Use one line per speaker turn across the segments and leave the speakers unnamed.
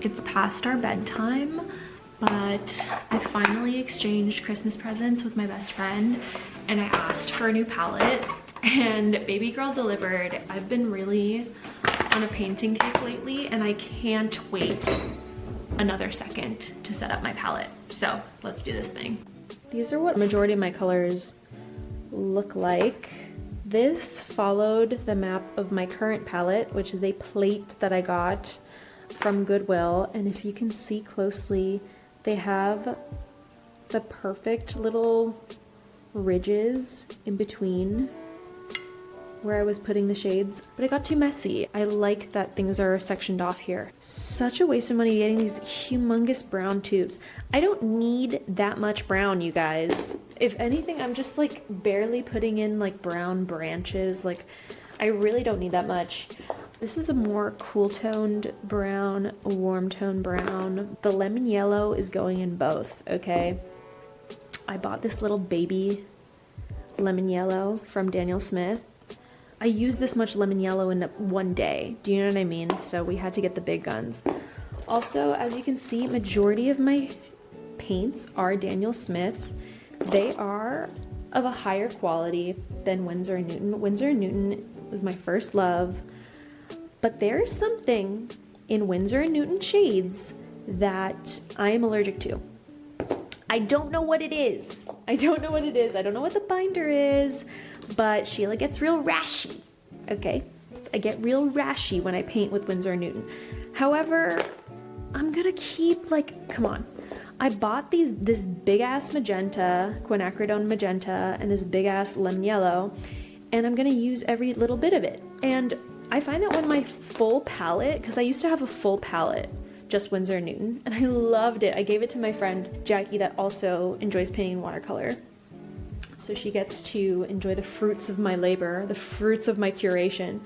It's past our bedtime, but I finally exchanged Christmas presents with my best friend and I asked for a new palette and baby girl delivered. I've been really on a painting kick lately and I can't wait another second to set up my palette. So let's do this thing. These are what majority of my colors look like. This followed the map of my current palette, which is a plate that I got from Goodwill, and if you can see closely, they have the perfect little ridges in between where I was putting the shades, but it got too messy. I like that things are sectioned off here. Such a waste of money getting these humongous brown tubes. I don't need that much brown, you guys. If anything, I'm just like barely putting in like brown branches. Like, I really don't need that much. This is a more cool toned brown, a warm toned brown. The lemon yellow is going in both, okay? I bought this little baby lemon yellow from Daniel Smith. I used this much lemon yellow in one day. Do you know what I mean? So we had to get the big guns. Also, as you can see, majority of my paints are Daniel Smith. They are of a higher quality than Windsor Newton. Windsor Newton was my first love. But there is something in Windsor Newton shades that I am allergic to. I don't know what it is. I don't know what it is. I don't know what the binder is, but Sheila gets real rashy, okay? I get real rashy when I paint with Windsor Newton. However, I'm gonna keep, like, come on. I bought this big ass magenta, quinacridone magenta, and this big ass lemon yellow, and I'm gonna use every little bit of it. And I find that when my full palette, because I used to have a full palette, just Windsor Newton, and I loved it. I gave it to my friend Jackie that also enjoys painting watercolor. So she gets to enjoy the fruits of my labor, the fruits of my curation.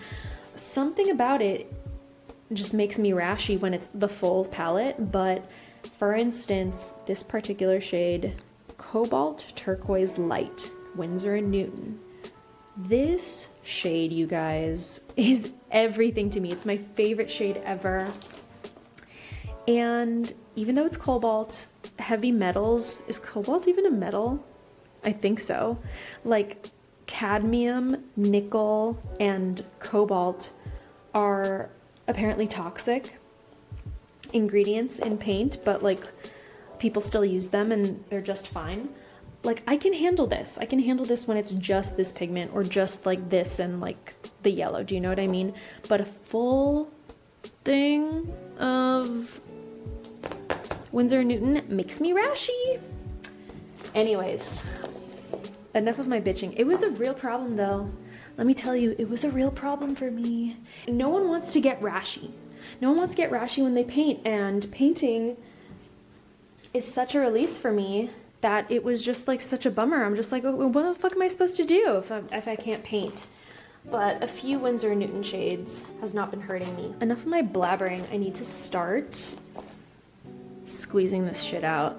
Something about it just makes me rashy when it's the full palette, but for instance, this particular shade, Cobalt Turquoise Light, Windsor Newton. This shade, you guys, is everything to me. It's my favorite shade ever. And even though it's cobalt, heavy metals, is cobalt even a metal? I think so. Like cadmium, nickel, and cobalt are apparently toxic ingredients in paint, but like people still use them and they're just fine. Like, I can handle this. I can handle this when it's just this pigment or just like this and like the yellow. Do you know what I mean? But a full thing of Windsor Newton makes me rashy. Anyways, enough of my bitching. It was a real problem though. Let me tell you, it was a real problem for me. No one wants to get rashy. No one wants to get rashy when they paint, and painting is such a release for me that it was just like such a bummer. I'm just like, oh, what the fuck am I supposed to do if I can't paint? But a few Windsor Newton shades has not been hurting me. Enough of my blabbering. I need to start squeezing this shit out.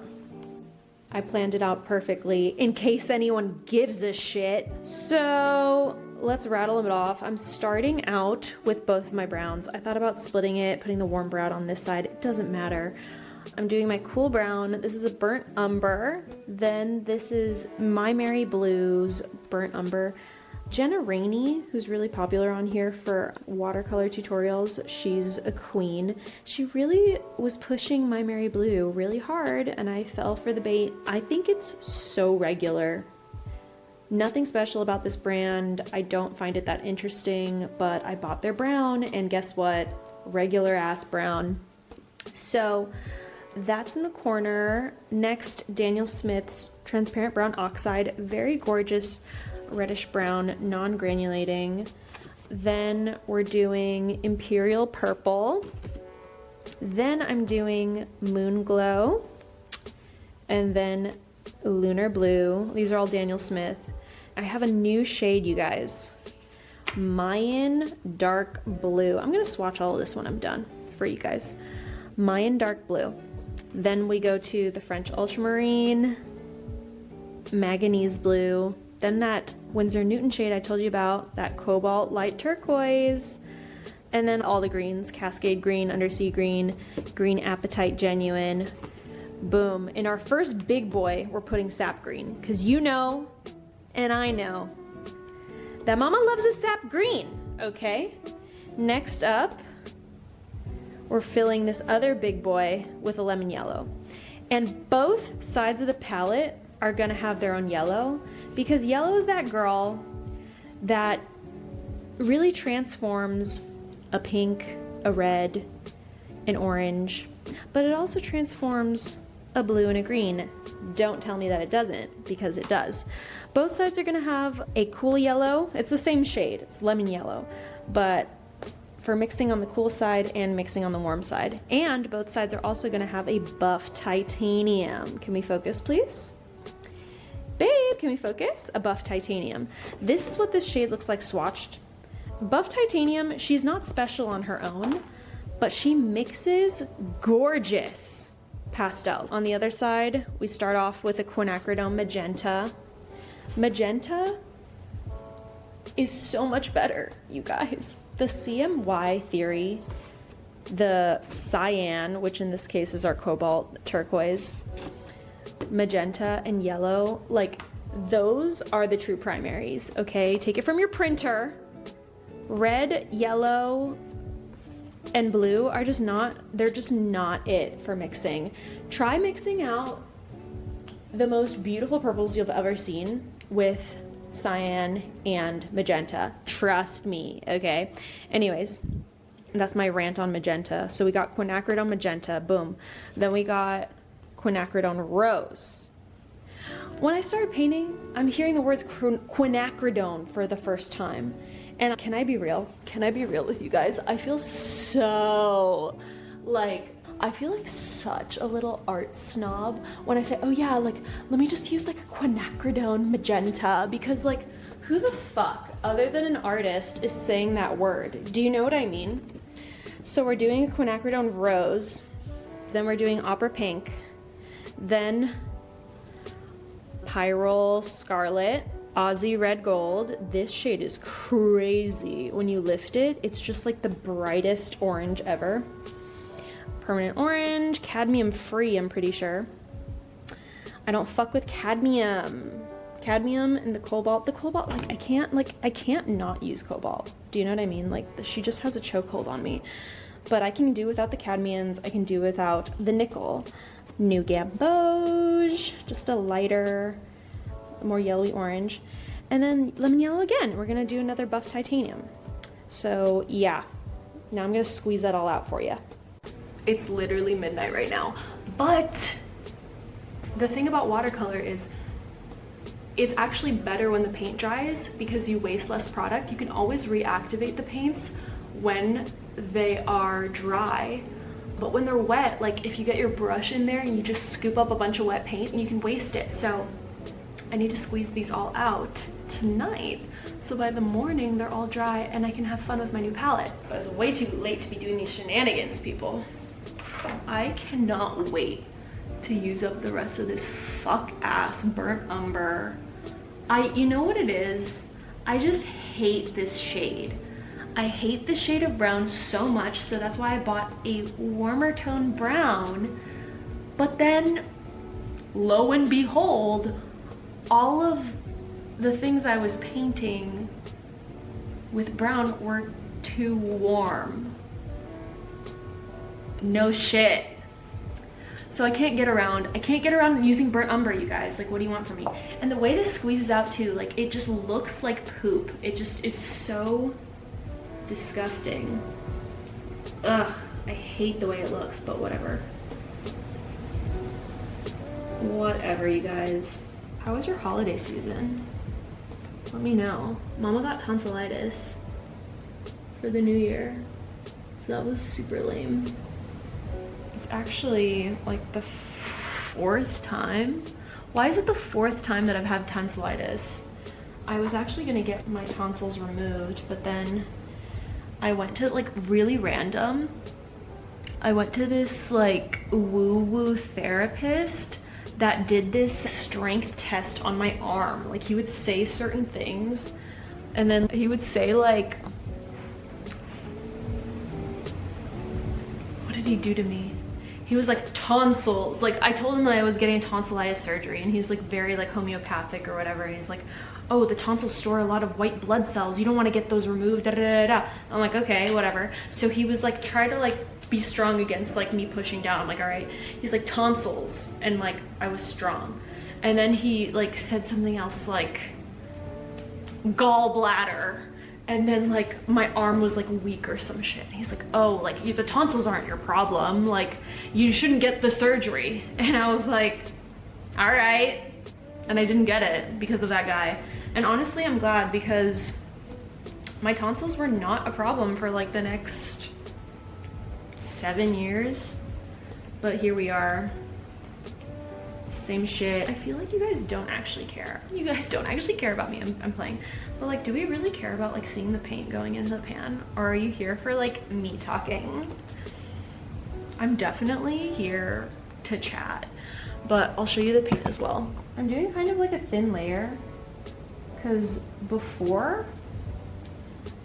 I planned it out perfectly in case anyone gives a shit. So let's rattle it off. I'm starting out with both of my browns. I thought about splitting it, putting the warm brown on this side. It doesn't matter. I'm doing my cool brown. This is a burnt umber. Then this is MaimeriBlu's burnt umber. Jenna Rainey, who's really popular on here for watercolor tutorials, she's a queen. She really was pushing MaimeriBlu really hard and I fell for the bait. I think it's so regular. Nothing special about this brand. I don't find it that interesting, but I bought their brown and guess what? Regular ass brown. So that's in the corner. Next, Daniel Smith's transparent brown oxide, very gorgeous reddish brown, non-granulating. Then we're doing Imperial Purple. Then I'm doing Moonglow, and then Lunar Blue. These are all Daniel Smith. I have a new shade, you guys. Mayan Dark Blue. I'm gonna swatch all of this when I'm done for you guys. Mayan Dark Blue. Then we go to the French Ultramarine, Manganese Blue, then that Windsor Newton shade I told you about, that Cobalt Light Turquoise, And then all the greens, Cascade Green, Undersea Green, Green Apatite Genuine. Boom. In our first big boy, we're putting Sap Green, because you know, and I know, that mama loves a sap green, okay? Next up, we're filling this other big boy with a lemon yellow. And both sides of the palette are gonna have their own yellow, because yellow is that girl that really transforms a pink, a red, an orange, but it also transforms a blue and a green. Don't tell me that it doesn't, because it does. Both sides are gonna have a cool yellow. It's the same shade, it's lemon yellow, but for mixing on the cool side and mixing on the warm side. And both sides are also gonna have a buff titanium. Can we focus, please? Babe, can we focus? A buff titanium. This is what this shade looks like swatched. Buff titanium, she's not special on her own, but she mixes gorgeous pastels. On the other side, we start off with a quinacridone magenta. Magenta is so much better, you guys. The CMY theory, the cyan, which in this case is our cobalt, turquoise, magenta, and yellow, like those are the true primaries, okay? Take it from your printer. Red, yellow, and blue are just not, they're just not it for mixing. Try mixing out the most beautiful purples you've ever seen with cyan and magenta. Trust me, okay? Anyways, that's my rant on magenta. So we got quinacridone magenta, boom. Then we got quinacridone rose. When I started painting, I'm hearing the words quinacridone for the first time. And can I be real? Can I be real with you guys? I feel so like, I feel like such a little art snob when I say, oh yeah, like, let me just use like a quinacridone magenta, because like, who the fuck other than an artist is saying that word? Do you know what I mean? So we're doing a quinacridone rose, then we're doing opera pink, then pyrrole scarlet, Aussie red gold. This shade is crazy. When you lift it, it's just like the brightest orange ever. Permanent orange, cadmium free, I'm pretty sure. I don't fuck with cadmium. Cadmium and the cobalt, like I can't not use cobalt. Do you know what I mean? Like she just has a chokehold on me. But I can do without the cadmiums, I can do without the nickel. New Gamboge, just a lighter, more yellowy orange. And then lemon yellow again. We're gonna do another buff titanium. So yeah, now I'm gonna squeeze that all out for you. It's literally midnight right now, but the thing about watercolor is it's actually better when the paint dries because you waste less product. You can always reactivate the paints when they are dry, but when they're wet, like if you get your brush in there and you just scoop up a bunch of wet paint and you can waste it. So I need to squeeze these all out tonight, so by the morning they're all dry and I can have fun with my new palette. But it's way too late to be doing these shenanigans, people. I cannot wait to use up the rest of this fuck ass burnt umber. You know what it is? I just hate this shade. I hate the shade of brown so much, so that's why I bought a warmer tone brown. But then, lo and behold, all of the things I was painting with brown were too warm. No shit. So I can't get around using burnt umber, you guys. Like, what do you want from me? And the way this squeezes out too, like, it just looks like poop. It's so disgusting. Ugh, I hate the way it looks, but whatever. Whatever, you guys. How was your holiday season? Let me know. Mama got tonsillitis for the new year, so that was super lame. It's actually like the fourth time. Why is it the fourth time that I've had tonsillitis? I was actually gonna get my tonsils removed, but then I went to like really random. I went to this like woo-woo therapist that did this strength test on my arm. Like he would say certain things and then he would say like, did he do to me? He was like, tonsils. Like, I told him that I was getting tonsillitis surgery, and he's like very like homeopathic or whatever. And he's like, oh, the tonsils store a lot of white blood cells. You don't want to get those removed, da da da da. I'm like, okay, whatever. So he was like, try to like be strong against like me pushing down. I'm like, all right. He's like, tonsils. And like, I was strong. And then he like said something else like gallbladder. And then like my arm was like weak or some shit. He's like, oh, like the tonsils aren't your problem. Like you shouldn't get the surgery. And I was like, all right. And I didn't get it because of that guy. And honestly, I'm glad, because my tonsils were not a problem for like the next 7 years. But here we are. Same shit. I feel like you guys don't actually care. You guys don't actually care about me. I'm playing. But like, do we really care about like seeing the paint going into the pan? Or are you here for like me talking? I'm definitely here to chat, but I'll show you the paint as well. I'm doing kind of like a thin layer, because before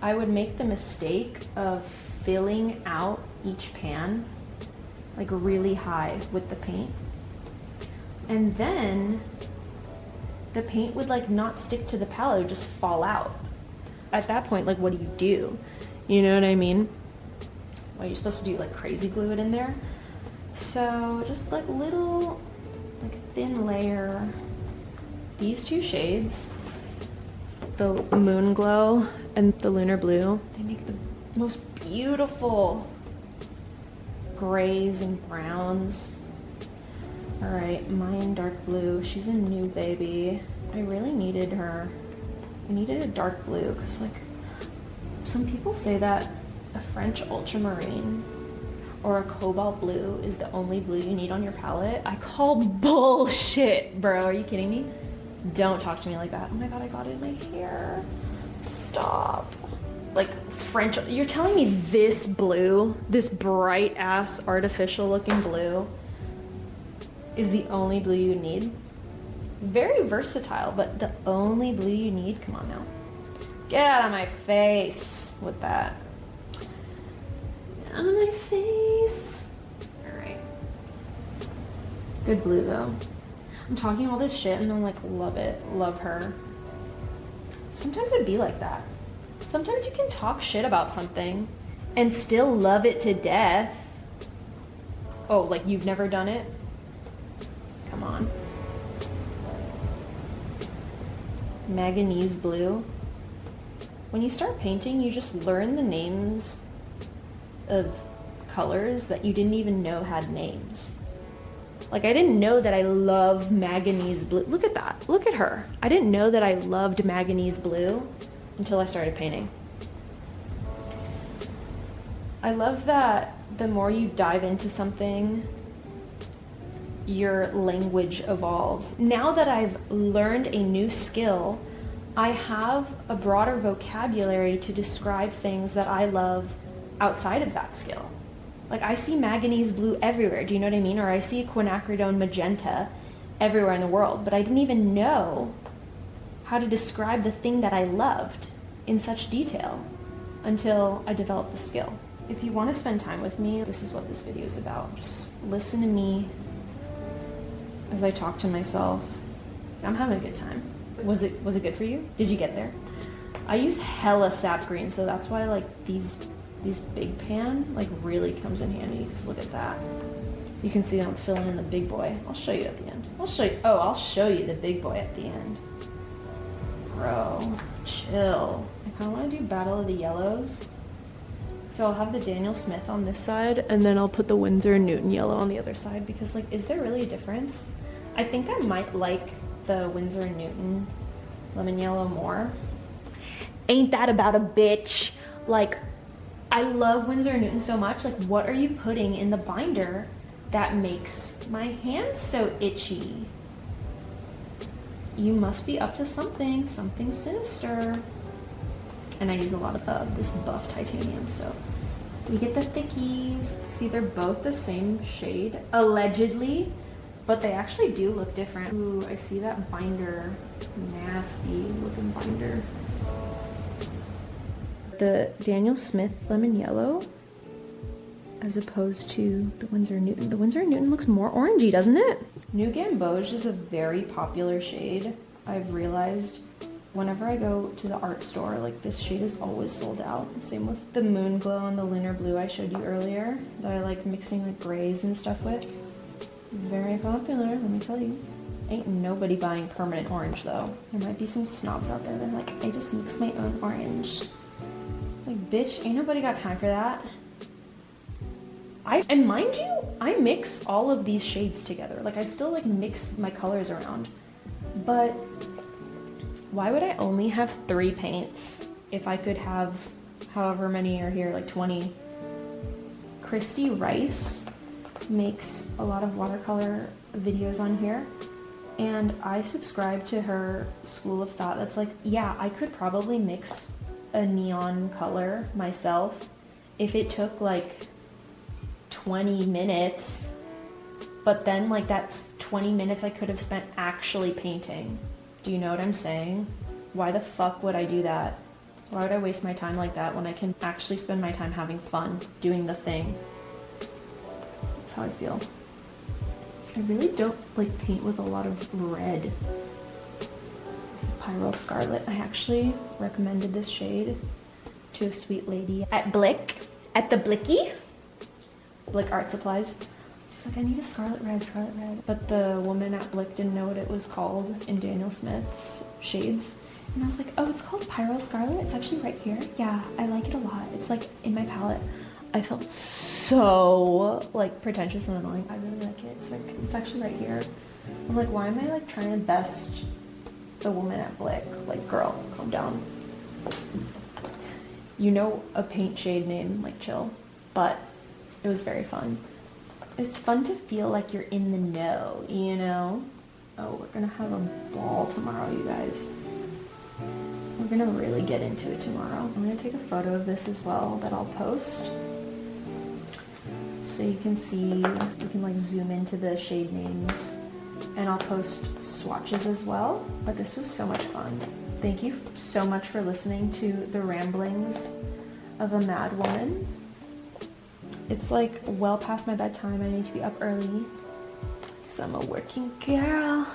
I would make the mistake of filling out each pan like really high with the paint. And then the paint would like not stick to the palette, it would just fall out. At that point, like, what do? You know what I mean? What, you're supposed to do, like crazy glue it in there? So just like little, like thin layer. These two shades, the Moonglow and the Lunar Blue, they make the most beautiful grays and browns. All right, Mayan dark blue. She's a new baby. I really needed her. I needed a dark blue because like some people say that a French Ultramarine or a Cobalt blue is the only blue you need on your palette. I call bullshit, bro. Are you kidding me? Don't talk to me like that. Oh my God, I got it in my hair. Stop. Like French, you're telling me this blue, this bright ass artificial looking blue is the only blue you need? Very versatile, but the only blue you need? Come on now. Get out of my face with that. Get out of my face. All right. Good blue though. I'm talking all this shit and I'm like, love it, love her. Sometimes it'd be like that. Sometimes you can talk shit about something and still love it to death. Oh, like you've never done it? Come on. Manganese Blue. When you start painting, you just learn the names of colors that you didn't even know had names. Like, I didn't know that I love Manganese Blue. Look at that. Look at her. I didn't know that I loved Manganese Blue until I started painting. I love that the more you dive into something, your language evolves. Now that I've learned a new skill, I have a broader vocabulary to describe things that I love outside of that skill. Like, I see manganese blue everywhere, do you know what I mean? Or I see quinacridone magenta everywhere in the world, but I didn't even know how to describe the thing that I loved in such detail until I developed the skill. If you want to spend time with me, this is what this video is about. Just listen to me as I talk to myself. I'm having a good time. Was it good for you? Did you get there? I use hella sap green, so that's why like these big pan like really comes in handy, because look at that. You can see I'm filling in the big boy. I'll show you at the end. I'll show you the big boy at the end. Bro, chill. I kind of want to do Battle of the Yellows. So I'll have the Daniel Smith on this side, and then I'll put the Windsor Newton yellow on the other side, because like, is there really a difference? I think I might like the Windsor Newton lemon yellow more. Ain't that about a bitch? Like, I love Windsor Newton so much. Like, what are you putting in the binder that makes my hands so itchy? You must be up to something sinister. And I use a lot of this buff titanium, so we get the thickies. See, they're both the same shade, allegedly, but they actually do look different. Ooh, I see that binder. Nasty looking binder. The Daniel Smith lemon yellow as opposed to the Windsor Newton. The Windsor Newton looks more orangey, doesn't it? New Gamboge is a very popular shade. I've realized whenever I go to the art store, like this shade is always sold out. Same with the Moonglow and the Lunar Blue I showed you earlier that I like mixing like grays and stuff with. Very popular, let me tell you. Ain't nobody buying permanent orange though. There might be some snobs out there that are like, I just mix my own orange. Like, bitch, ain't nobody got time for that. And mind you, I mix all of these shades together. Like, I still like mix my colors around. But why would I only have 3 paints if I could have however many are here, like 20? Christy Rice makes a lot of watercolor videos on here. And I subscribe to her school of thought that's like, yeah, I could probably mix a neon color myself if it took like 20 minutes, but then like that's 20 minutes I could have spent actually painting. Do you know what I'm saying? Why the fuck would I do that? Why would I waste my time like that when I can actually spend my time having fun doing the thing? That's how I feel. I really don't like paint with a lot of red. This is Pyro Scarlet. I actually recommended this shade to a sweet lady at Blick, at the Blicky, Blick Art Supplies. She's like, I need a scarlet red. But the woman at Blick didn't know what it was called in Daniel Smith's shades. And I was like, oh, it's called Pyro Scarlet. It's actually right here. Yeah, I like it a lot. It's like in my palette. I felt so like pretentious and annoying. I really like it. It's actually right here. I'm like, why am I like trying to best the woman at Blick? Like, girl, calm down. You know a paint shade name, like chill. But it was very fun. It's fun to feel like you're in the know, you know? Oh, we're gonna have a ball tomorrow, you guys. We're gonna really get into it tomorrow. I'm gonna take a photo of this as well that I'll post. So you can see, you can like zoom into the shade names, and I'll post swatches as well. But this was so much fun. Thank you so much for listening to the ramblings of a mad woman. It's like well past my bedtime. I need to be up early because I'm a working girl.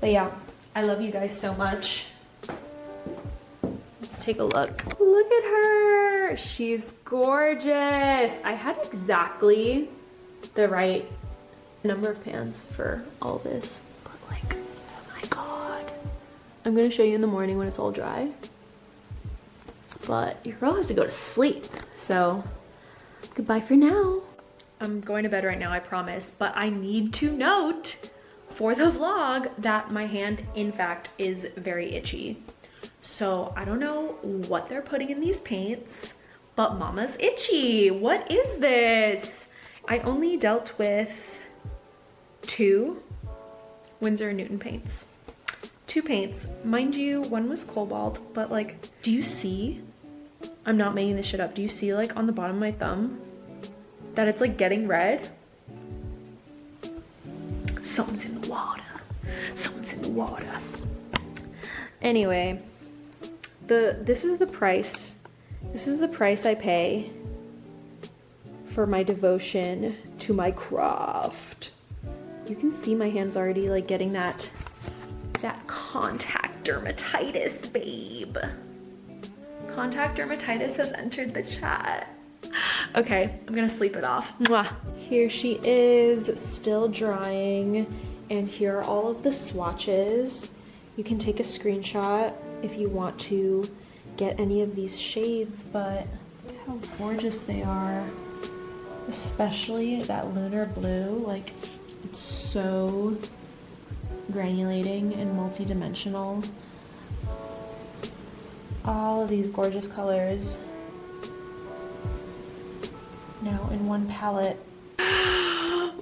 But yeah, I love you guys so much. Let's take a look. Look at her. She's gorgeous. I had exactly the right number of pans for all this. But like, oh my God. I'm gonna show you in the morning when it's all dry. But your girl has to go to sleep. So goodbye for now. I'm going to bed right now, I promise. But I need to note for the vlog that my hand, in fact, is very itchy. So I don't know what they're putting in these paints, but mama's itchy. What is this? I only dealt with 2 Windsor Newton paints. 2 paints. Mind you, one was Cobalt, but like, do you see? I'm not making this shit up. Do you see like on the bottom of my thumb that it's like getting red? Something's in the water. Something's in the water. Anyway, this is the price. This is the price I pay for my devotion to my craft. You can see my hands already like getting that contact dermatitis, babe. Contact dermatitis has entered the chat. Okay, I'm gonna sleep it off. Mwah. Here she is, still drying, and here are all of the swatches. You can take a screenshot if you want to get any of these shades, but look how gorgeous they are. Especially that Lunar Blue, like it's so granulating and multi-dimensional. All of these gorgeous colors now in one palette.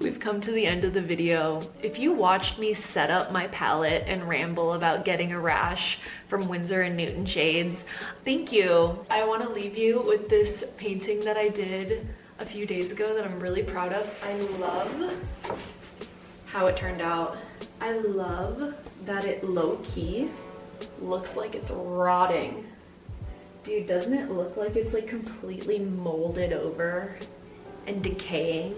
We've come to the end of the video. If you watched me set up my palette and ramble about getting a rash from Windsor and Newton shades, thank you. I want to leave you with this painting that I did a few days ago that I'm really proud of. I love how it turned out. I love that it low-key looks like it's rotting. Dude, doesn't it look like it's like completely molded over? and decaying.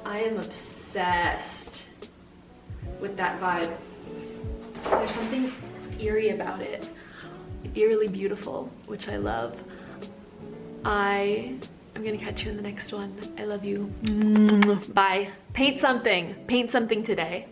I am obsessed with that vibe. There's something eerie about it. Eerily beautiful, which I love. I'm gonna catch you in the next one. I love you. Bye. Paint something. Paint something today.